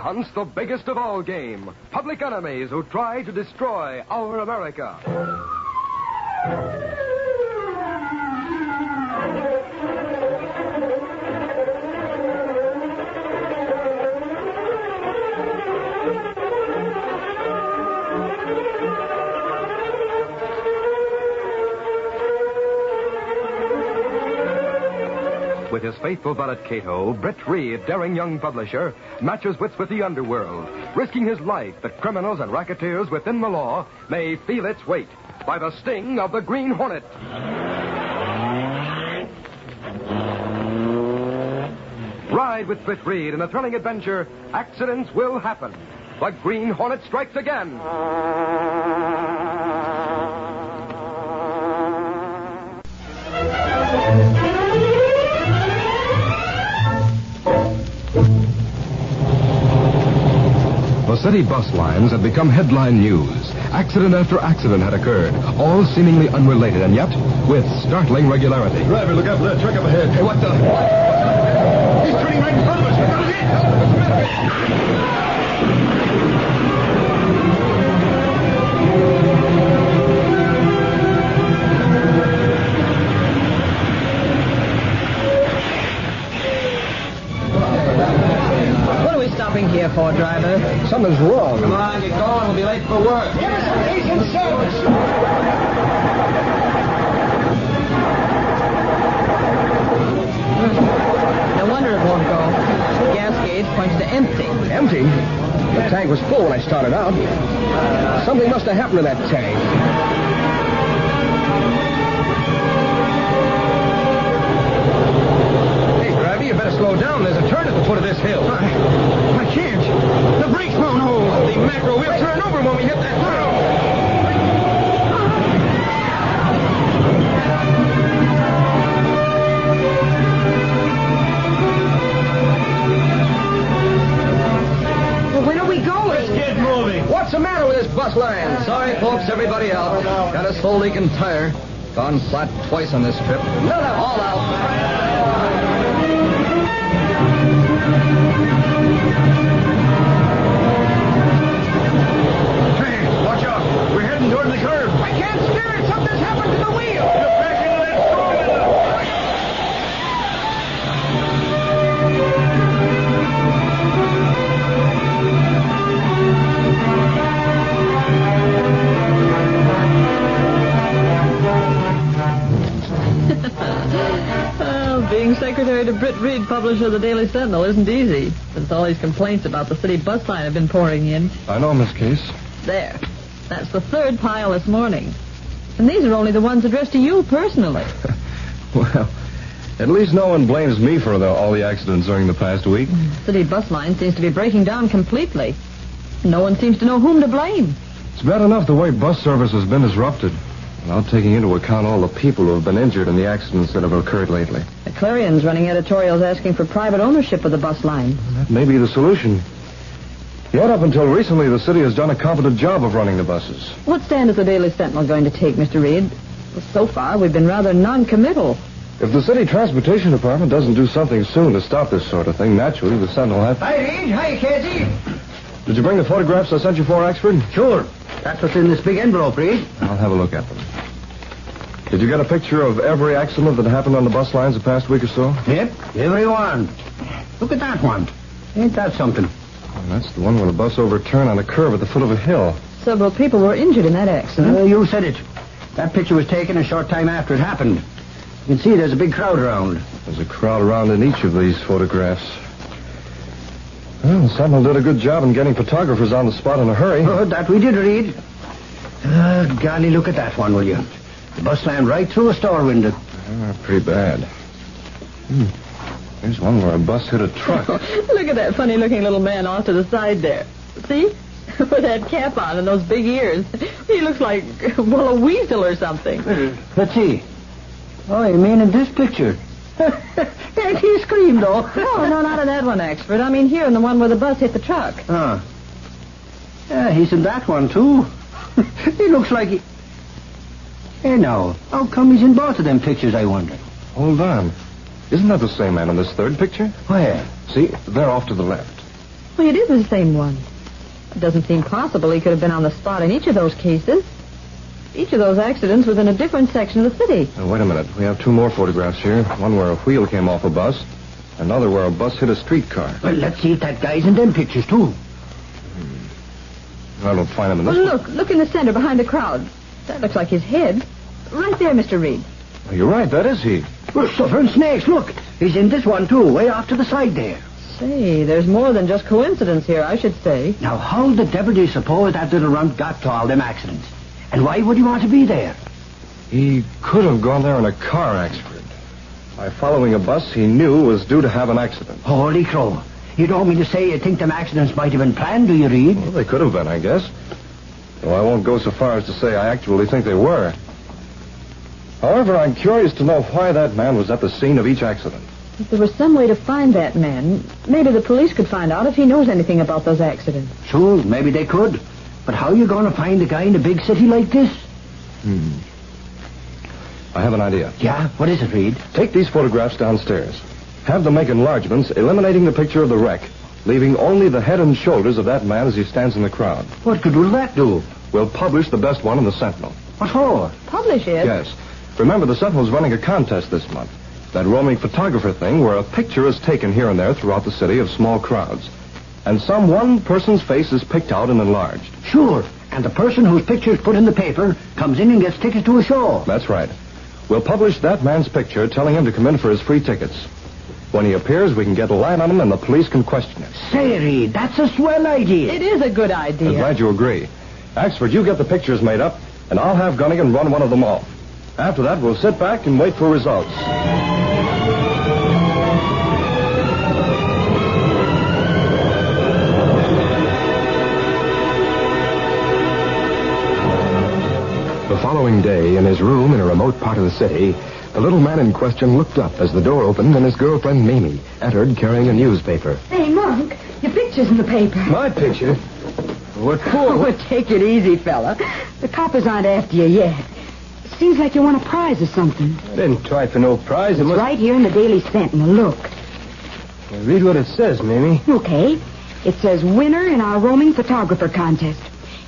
hunts the biggest of all game, public enemies who try to destroy our America. With his faithful valet Kato, Britt Reid, daring young publisher, matches wits with the Underworld, risking his life that criminals and racketeers within the law may feel its weight by the sting of the Green Hornet. Ride with Britt Reid in a thrilling adventure. Accidents will happen. The Green Hornet strikes again. The city bus lines had become headline news. Accident after accident had occurred, all seemingly unrelated, and yet with startling regularity. Driver, look out for that truck up ahead. Hey, what the? He's turning right in front of us. We gotta get help. What are we stopping here for, driver? Something's wrong. Come on, get going. We'll be late for work. Give us some decent service. No wonder it won't go. The gas gauge points to empty. Empty? The tank was full when I started out. Something must have happened to that tank. Hey, driver, you better slow down. There's a turn at the foot of this hill. I can't. The brakes won't hold. The macro, we'll turn over when we hit that turn. When are we going? Let's get moving. What's the matter with this bus line? Sorry, folks, everybody out. Got a slow leaking tire. Gone flat twice on this trip. No, all out. Hey, watch out. We're heading toward the curb. I can't steer it. Something's happened to the wheel. You're back into that storm. Well, being secretary to Britt Reid, publisher of the Daily Sentinel, isn't easy, since all these complaints about the city bus line have been pouring in. I know, Miss Case. There. That's the third pile this morning. And these are only the ones addressed to you personally. Well, at least no one blames me for all the accidents during the past week. City bus line seems to be breaking down completely. No one seems to know whom to blame. It's bad enough the way bus service has been disrupted, without taking into account all the people who have been injured in the accidents that have occurred lately. The Clarion's running editorials asking for private ownership of the bus line. That may be the solution. Yet up until recently, the city has done a competent job of running the buses. What stand is the Daily Sentinel going to take, Mr. Reid? Well, so far, we've been rather non-committal. If the city transportation department doesn't do something soon to stop this sort of thing, naturally the Sentinel will have... Hi, Reid. Hi, Casey. Did you bring the photographs I sent you for, Axford? Sure. That's what's in this big envelope, Reid. I'll have a look at them. Did you get a picture of every accident that happened on the bus lines the past week or so? Yep, every one. Look at that one. Ain't that something? Well, that's the one where the bus overturned on a curve at the foot of a hill. Several people were injured in that accident. You said it. That picture was taken a short time after it happened. You can see there's a big crowd around. There's a crowd around in each of these photographs. Well, the Sentinel did a good job in getting photographers on the spot in a hurry. Oh, that we did, Reid. Golly, look at that one, will you? The bus slammed right through a store window. Pretty bad. There's one where a bus hit a truck. Look at that funny-looking little man off to the side there. See? With that cap on and those big ears. He looks like, well, a weasel or something. Let's see. Oh, you mean in this picture? And he screamed, though. Oh, no, not in that one, Axford. I mean here in the one where the bus hit the truck. Huh. Yeah, he's in that one, too. He looks like he... Hey, now, how come he's in both of them pictures, I wonder? Hold on. Isn't that the same man in this third picture? Where? See, they're off to the left. Well, it is the same one. It doesn't seem possible he could have been on the spot in each of those cases. Each of those accidents was in a different section of the city. Now, wait a minute. We have two more photographs here. One where a wheel came off a bus. Another where a bus hit a streetcar. Well, let's see if that guy's in them pictures, too. I don't find him in this one. Look in the center behind the crowd. That looks like his head. Right there, Mr. Reid. Well, you're right. That is he. We're suffering snakes. Look, he's in this one, too, way off to the side there. Say, there's more than just coincidence here, I should say. Now, how the devil do you suppose that little runt got to all them accidents? And why would he want to be there? He could have gone there in a car accident. By following a bus he knew was due to have an accident. Holy crow. You don't mean to say you think them accidents might have been planned, do you, Reid? Well, they could have been, I guess. Though I won't go so far as to say I actually think they were. However, I'm curious to know why that man was at the scene of each accident. If there was some way to find that man, maybe the police could find out if he knows anything about those accidents. Sure, maybe they could. But how are you going to find a guy in a big city like this? I have an idea. Yeah? What is it, Reid? Take these photographs downstairs. Have them make enlargements, eliminating the picture of the wreck, leaving only the head and shoulders of that man as he stands in the crowd. What good will that do? We'll publish the best one in the Sentinel. What for? Publish it? Yes. Remember, the Sentinel's running a contest this month. That roaming photographer thing where a picture is taken here and there throughout the city of small crowds. And some one person's face is picked out and enlarged. Sure. And the person whose picture's put in the paper comes in and gets tickets to a show. That's right. We'll publish that man's picture, telling him to come in for his free tickets. When he appears, we can get a line on him and the police can question him. Say, Reid, that's a swell idea. It is a good idea. I'm glad you agree. Axford, you get the pictures made up, and I'll have Gunnigan run one of them off. After that, we'll sit back and wait for results. The following day, in his room in a remote part of the city, the little man in question looked up as the door opened and his girlfriend, Mamie, entered carrying a newspaper. Hey, Monk, your picture's in the paper. My picture? What for? Oh, well, take it easy, fella. The coppers aren't after you yet. Seems like you won a prize or something. I didn't try for no prize. It's right here in the Daily Sentinel. Look. Well, read what it says, Mamie. Okay. It says, winner in our roaming photographer contest.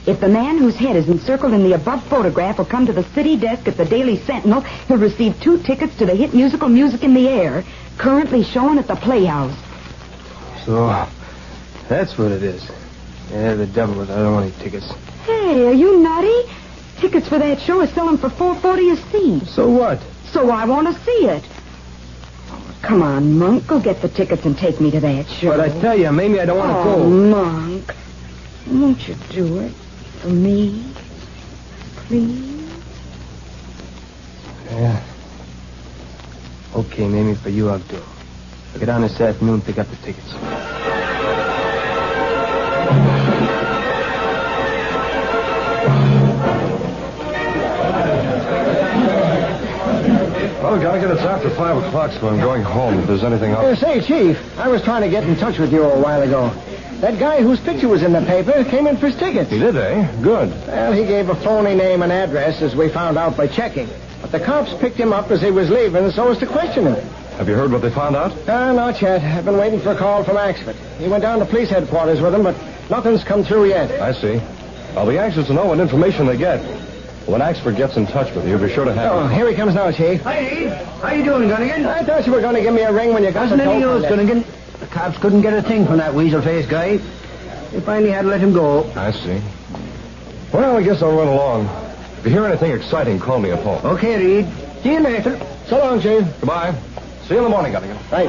If the man whose head is encircled in the above photograph will come to the city desk at the Daily Sentinel, he'll receive 2 tickets to the hit musical Music in the Air, currently shown at the Playhouse. So, that's what it is. Yeah, the devil with it. I don't want any tickets. Hey, are you nutty? Tickets for that show are selling for $4.40 a seat. So what? So I want to see it. Come on, Monk. Go get the tickets and take me to that show. But I tell you, Mamie, I don't want to Oh, go. Monk. Won't you do it for me? Please? Yeah. Okay, Mamie, for you, I'll do. I'll get on this afternoon and pick up the tickets. Well, Gunnigan, it's after 5 o'clock, so I'm going home. If there's anything else... Say, Chief, I was trying to get in touch with you a while ago. That guy whose picture was in the paper came in for his tickets. He did, eh? Good. Well, he gave a phony name and address, as we found out by checking. But the cops picked him up as he was leaving so as to question him. Have you heard what they found out? Not yet. I've been waiting for a call from Axford. He went down to police headquarters with him, but nothing's come through yet. I see. I'll be anxious to know what information they get. When Axford gets in touch with you, be sure to have Oh, him. here he comes now, Chief. Hey, how you doing, Gunnigan? I thought you were going to give me a ring when you got Wasn't the any dope use, on that. Gunnigan. The cops couldn't get a thing from that weasel-faced guy. They finally had to let him go. I see. Well, I guess I'll run along. If you hear anything exciting, call me a phone. Okay, Reid. See you later. So long, Chief. Goodbye. See you in the morning, Gunnigan. Right.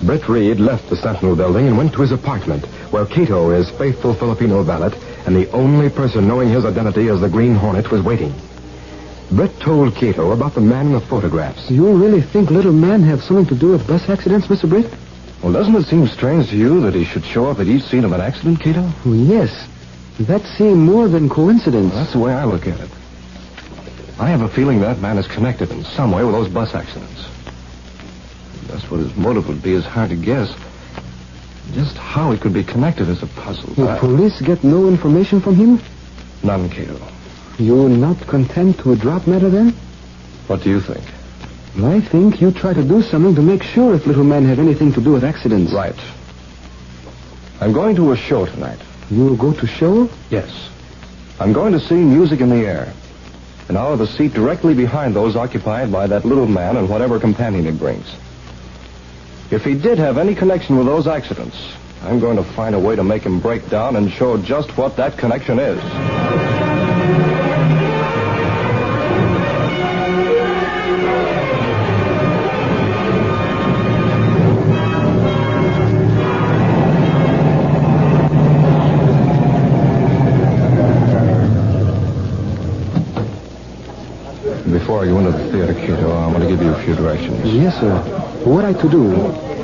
Britt Reid left the Sentinel building and went to his apartment, where Kato, his faithful Filipino valet, and the only person knowing his identity as the Green Hornet, was waiting. Britt told Kato about the man in the photographs. You really think little men have something to do with bus accidents, Mr. Britt? Well, doesn't it seem strange to you that he should show up at each scene of an accident, Kato? Oh, yes. That seemed more than coincidence. Well, that's the way I look at it. I have a feeling that man is connected in some way with those bus accidents. Just what his motive would be is hard to guess. Just how he could be connected is a puzzle. The police get no information from him? None, Kato. You're not content to drop matter then? What do you think? I think you try to do something to make sure if little men have anything to do with accidents. Right. I'm going to a show tonight. You'll go to show? Yes. I'm going to see Music in the Air. And I'll have a seat directly behind those occupied by that little man and whatever companion he brings. If he did have any connection with those accidents, I'm going to find a way to make him break down and show just what that connection is. Before I go into the theater, Kato, I want to give you a few directions. Yes, sir. What I to do?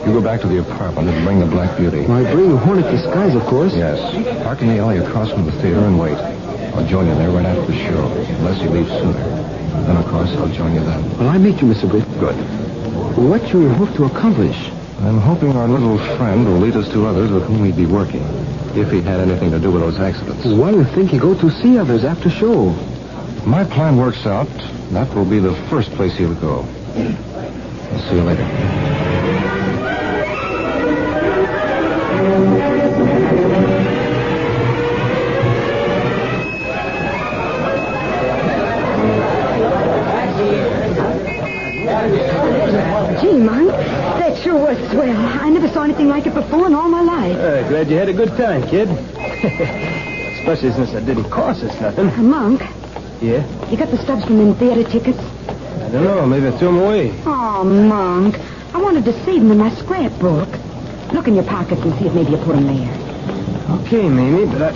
You go back to the apartment and bring the Black Beauty. My Green Hornet disguise, of course. Yes. Park in the alley across from the theater and wait. I'll join you there right after the show, unless you leave sooner. Then, of course, I'll join you then. Well, I meet you, Mr. Britt. Good. What you hope to accomplish? I'm hoping our little friend will lead us to others with whom he'd be working, if he had anything to do with those accidents. Why do you think you go to see others after show? If my plan works out, that will be the first place he'll go. I'll see you later. Gee, Monk, that sure was swell. I never saw anything like it before in all my life. Glad you had a good time, kid. Especially since it didn't cost us nothing. Monk, Yeah? you got the stubs from them theater tickets? I don't know. Maybe I threw them away. Oh, Monk, I wanted to save them in my scrapbook. Look in your pockets and see if maybe you put them there. Okay, Mamie, but I...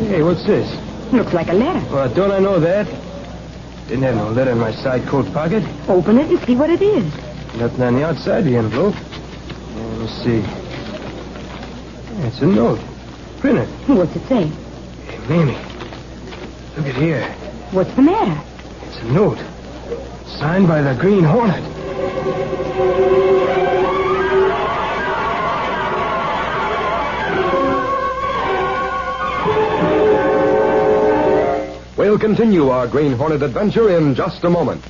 Hey, what's this? Looks like a letter. Well, don't I know that? Didn't have no letter in my side coat pocket. Open it and see what it is. Nothing on the outside of the envelope. Let me see. Yeah, it's a note. Printed. What's it say? Hey, Mamie. Look at here. What's the matter? It's a note. Signed by the Green Hornet. We'll continue our Green Hornet adventure in just a moment.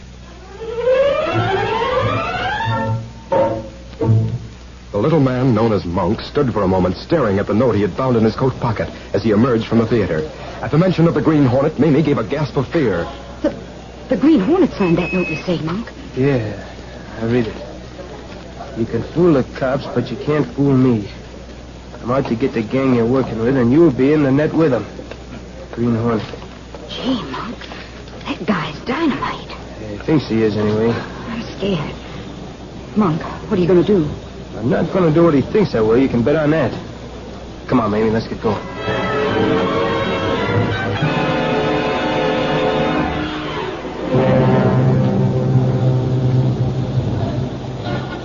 The little man known as Monk stood for a moment staring at the note he had found in his coat pocket as he emerged from the theater. At the mention of the Green Hornet, Mamie gave a gasp of fear. The Green Hornet signed that note, you say, Monk? Yeah, I read it. You can fool the cops, but you can't fool me. I'm out to get the gang you're working with, and you'll be in the net with them. Green Hornet. Gee, Monk, that guy's dynamite. Yeah, he thinks he is, anyway. I'm scared. Monk, what are you going to do? I'm not going to do what he thinks I will. You can bet on that. Come on, Mamie, let's get going.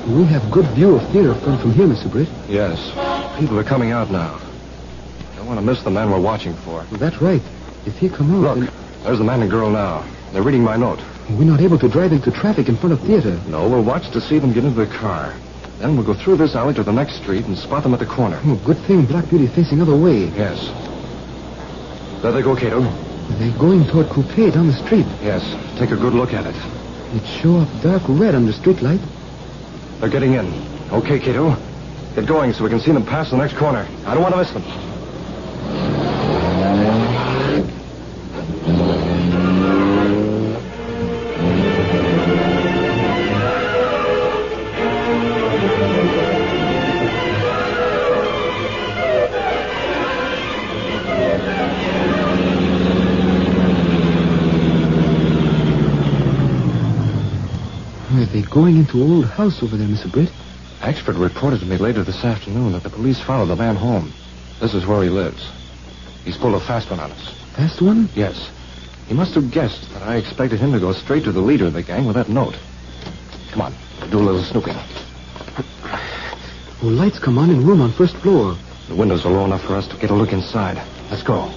We have good view of theater front from here, Mr. Britt. Yes. People are coming out now. Don't want to miss the man we're watching for. Well, that's right. If he come out... Look, there's the man and girl now. They're reading my note. We're not able to drive into traffic in front of theater. No, we'll watch to see them get into the car. Then we'll go through this alley to the next street and spot them at the corner. Oh, good thing Black Beauty facing other way. Yes. There they go, Kato. They're going toward Coupe down the street. Yes. Take a good look at it. It show up dark red under street light. They're getting in. Okay, Kato. Get going so we can see them pass the next corner. I don't want to miss them. They're going into old house over there, Mr. Britt. Expert reported to me later this afternoon that the police followed the man home. This is where he lives. He's pulled a fast one on us. Fast one? Yes. He must have guessed that I expected him to go straight to the leader of the gang with that note. Come on, do a little snooping. Oh, lights come on in room on first floor. The windows are low enough for us to get a look inside. Let's go.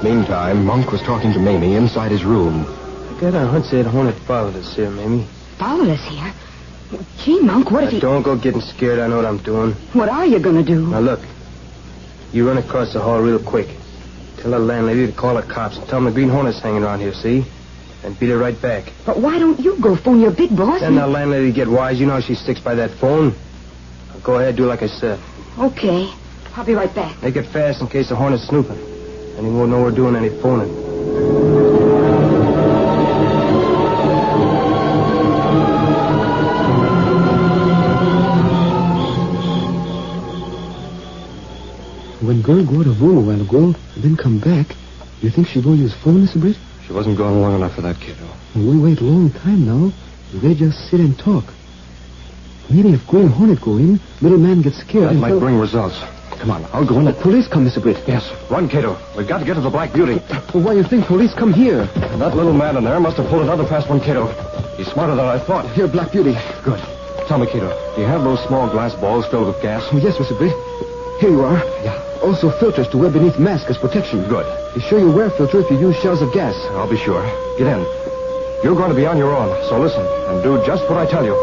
Meantime, Monk was talking to Mamie inside his room. Got a hunch that Hornet followed us here, Mamie. Followed us here? Gee, Monk, what if he... Don't go getting scared. I know what I'm doing. What are you going to do? Now, look. You run across the hall real quick. Tell the landlady to call the cops and tell them the Green Hornet's hanging around here, see? And beat her right back. But why don't you go phone your big boss? Then the landlady get wise. You know she sticks by that phone. Now, go ahead, do like I said. Okay. I'll be right back. Make it fast in case the Hornet's snooping. And he won't know we're doing any phoning. When girl go to room a while ago, and then come back, you think she go use phone, Mr. Britt? She wasn't gone long enough for that, Kato. We wait a long time now. They just sit and talk. Maybe if Green Hornet go in, little man gets scared. That might bring results. Come on, I'll go in. The police come, Mr. Britt. Yes, run, Kato. We've got to get to the Black Beauty. Well, why you think police come here? That little man in there must have pulled another fast one, Kato. He's smarter than I thought. Here, Black Beauty. Good. Tell me, Kato, do you have those small glass balls filled with gas? Oh, yes, Mr. Britt. Here you are. Yeah. Also filters to wear beneath mask as protection. Good. Be sure you wear filter if you use shells of gas. I'll be sure. Get in. You're going to be on your own, so listen and do just what I tell you.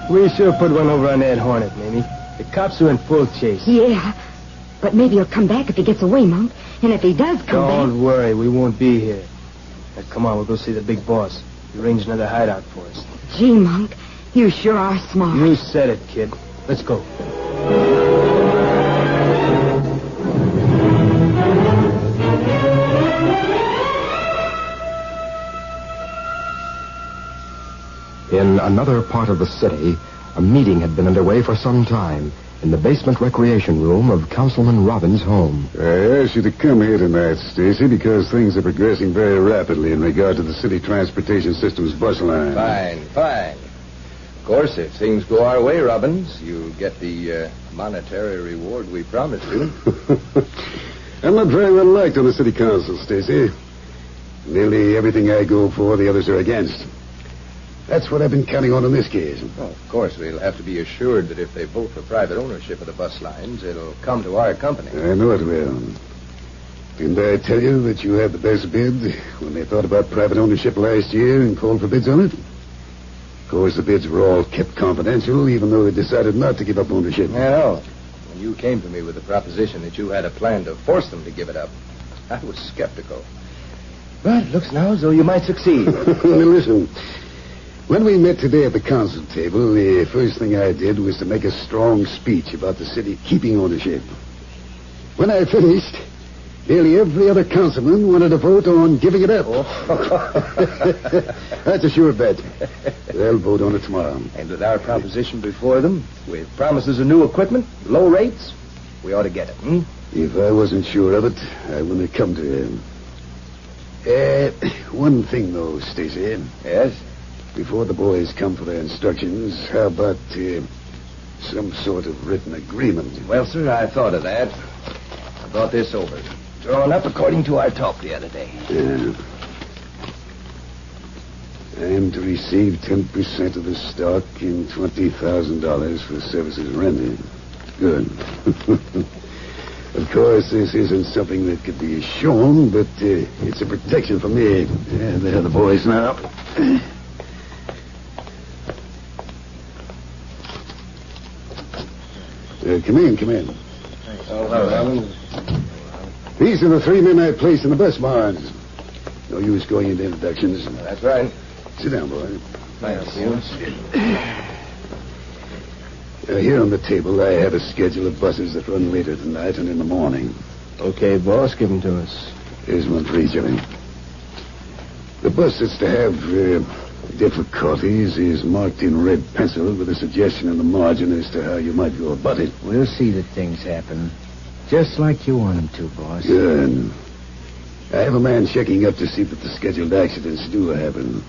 We sure put one over on that Hornet, Mamie. The cops are in full chase. Yeah. But maybe he'll come back if he gets away, Monk. And if he does come back... Don't worry, we won't be here. Now, come on, we'll go see the big boss. He arranged another hideout for us. Gee, Monk, you sure are smart. You said it, kid. Let's go. In another part of the city, a meeting had been underway for some time in the basement recreation room of Councilman Robbins' home. I asked you to come here tonight, Stacy, because things are progressing very rapidly in regard to the city transportation system's bus line. Fine. Of course, if things go our way, Robbins, you'll get the monetary reward we promised you. I'm not very well liked on the city council, Stacy. Nearly everything I go for, the others are against. That's what I've been counting on in this case. Well, of course, we'll have to be assured that if they vote for private ownership of the bus lines, it'll come to our company. I know it will. Didn't I tell you that you had the best bid when they thought about private ownership last year and called for bids on it? Of course, the bids were all kept confidential, even though they decided not to give up ownership. I know. When you came to me with the proposition that you had a plan to force them to give it up, I was skeptical. But it looks now as though you might succeed. Now, listen. When we met today at the council table, the first thing I did was to make a strong speech about the city keeping ownership. When I finished, nearly every other councilman wanted to vote on giving it up. That's a sure bet. They'll vote on it tomorrow. And with our proposition before them, with promises of new equipment, low rates, we ought to get it, If I wasn't sure of it, I wouldn't have come to him. One thing, though, Stacy. Yes? Before the boys come for their instructions, how about some sort of written agreement? Well, sir, I thought of that. I thought this over. Drawn up according to our talk the other day. I am to receive 10% of the stock and $20,000 for services rendered. Good. Of course, this isn't something that could be shown, but it's a protection for me. Yeah, they're the boys now. Come in. These are the 3 men I placed in the bus barns. No use going into introductions. That's right. Sit down, boy. Thanks, you. Here on the table, I have a schedule of buses that run later tonight and in the morning. Okay, boss, give them to us. Here's one for each of you. The bus that's to have difficulties is marked in red pencil with a suggestion in the margin as to how you might go about it. We'll see that things happen. Just like you want them to, boss. Good. I have a man checking up to see that the scheduled accidents do happen.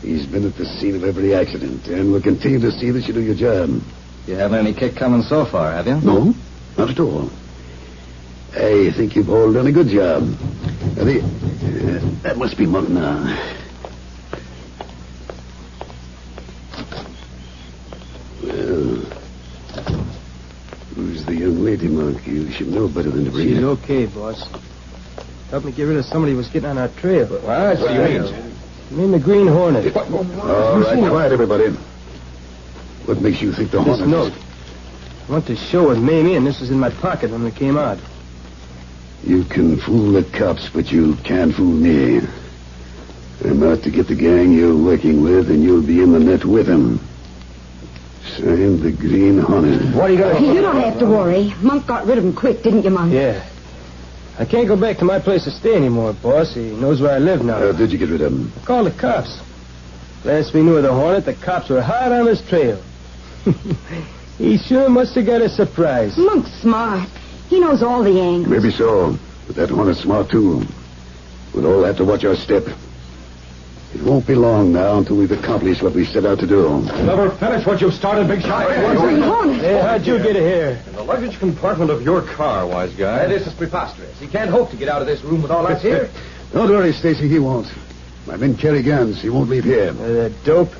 He's been at the scene of every accident and will continue to see that you do your job. You haven't any kick coming so far, have you? No. Not at all. I think you've all done a good job. That must be Monk now. Well, who's the young lady, Monk? You should know better than to bring She's her. okay, boss. Helped me get rid of somebody who was getting on our trail. What do you mean? I mean the Green Hornet. All right, quiet, everybody. What makes you think the This Hornet? note. I went to show with Mamie, and this was in my pocket when we came out. You can fool the cops, but you can't fool me. I'm out to get the gang you're working with, and you'll be in the net with them. Signed, the Green Hornet. What are you going to... You don't have to worry. Monk got rid of him quick, didn't you, Monk? Yeah. I can't go back to my place to stay anymore, boss. He knows where I live now. How did you get rid of him? I called the cops. Last we knew of the Hornet, the cops were hard on his trail. He sure must have got a surprise. Monk's smart. He knows all the angles. Maybe so, but that Hornet's smart, too. We'll all have to watch our step. It won't be long now until we've accomplished what we set out to do. Never finish what you've started, Big Shot. Green Hornet. Hey, how'd you get here? In the luggage compartment of your car, wise guy. This is preposterous. He can't hope to get out of this room with all that's here. Don't worry, Stacy, he won't. My men carry guns. He won't leave here. That dope.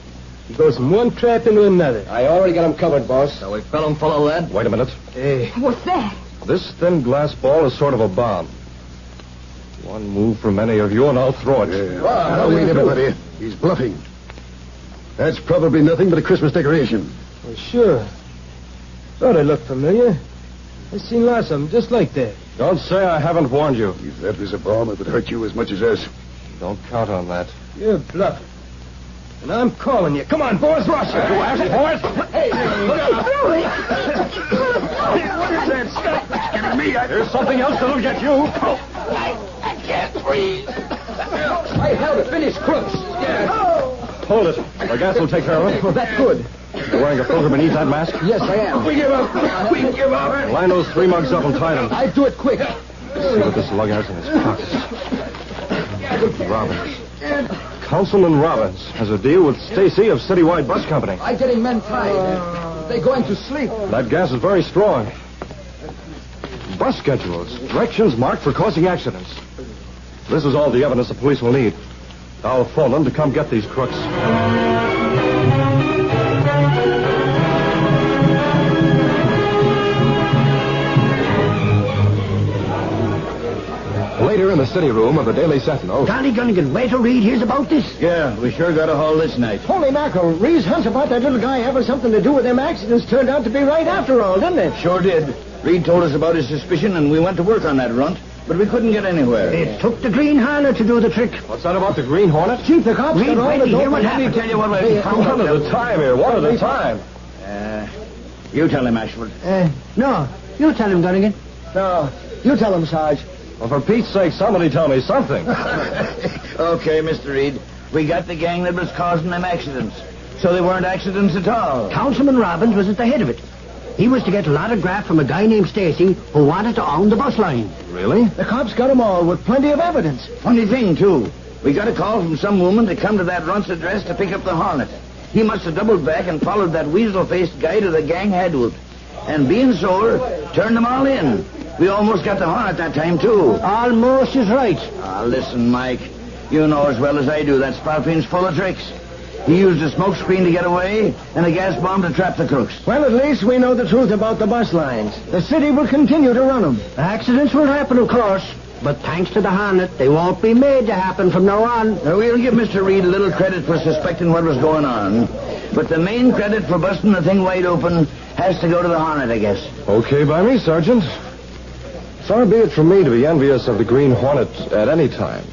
He goes from one trap into another. I already got him covered, boss. So we follow that? Wait a minute. Hey, What's that? This thin glass ball is sort of a bomb. One move from any of you, and I'll throw it. Now, wait, everybody. He's bluffing. That's probably nothing but a Christmas decoration. well, sure. Thought it looked familiar. I've seen lots of them just like that. Don't say I haven't warned you. If that was a bomb, it would hurt you as much as us. Don't count on that. You're bluffing. And I'm calling you. Come on, boys, rush it. You asked for it? Hey, look out. What is that stuff that's getting me? There's something else that'll get you. I can't breathe. I held it. Finish, crooks. Hold it. The gas will take care of it. Well, that's good. You're wearing a filter beneath that mask? Yes, I am. We give up. We give up. Line those three mugs up and tie them. I do it quick. See what this lug has in his pockets. Robbins. Councilman Robbins has a deal with Stacy of Citywide Bus Company. I'm getting men tied. They're going to sleep. That gas is very strong. Bus schedules, directions marked for causing accidents. This is all the evidence the police will need. I'll phone them to come get these crooks. Later in the city room of the Daily Sentinel. Golly, Gunnigan, wait till Reid hears about this. Yeah, we sure got a haul this night. Holy mackerel. Reed's hunch about that little guy having something to do with them accidents turned out to be right after all, didn't it? Sure did. Reid told us about his suspicion, and we went to work on that runt, but we couldn't get anywhere. It took the Green Hornet to do the trick. What's that about the Green Hornet? Chief, the cops Reed, got all wait the till you hear dope. what Let me happened. tell you what we found One at a time here. One at a time. You tell him, Ashford. No, you tell him, Gunnigan. No, you tell him, Sarge. Well, for Pete's sake, somebody tell me something. Okay, Mr. Reid. We got the gang that was causing them accidents. So they weren't accidents at all. Councilman Robbins was at the head of it. He was to get a lot of graft from a guy named Stacy who wanted to own the bus line. Really? The cops got them all with plenty of evidence. Funny thing, too. We got a call from some woman to come to that runt's address to pick up the Hornet. He must have doubled back and followed that weasel-faced guy to the gang headwood. And being sore, turned them all in. We almost got the Hornet that time, too. Almost is right. Listen, Mike. You know as well as I do that Spalpeen's full of tricks. He used a smoke screen to get away and a gas bomb to trap the crooks. Well, at least we know the truth about the bus lines. The city will continue to run them. Accidents will happen, of course. But thanks to the Hornet, they won't be made to happen from now on. Now, we'll give Mr. Reid a little credit for suspecting what was going on. But the main credit for busting the thing wide open has to go to the Hornet, I guess. Okay by me, Sergeant. Far be it from me to be envious of the Green Hornet at any time.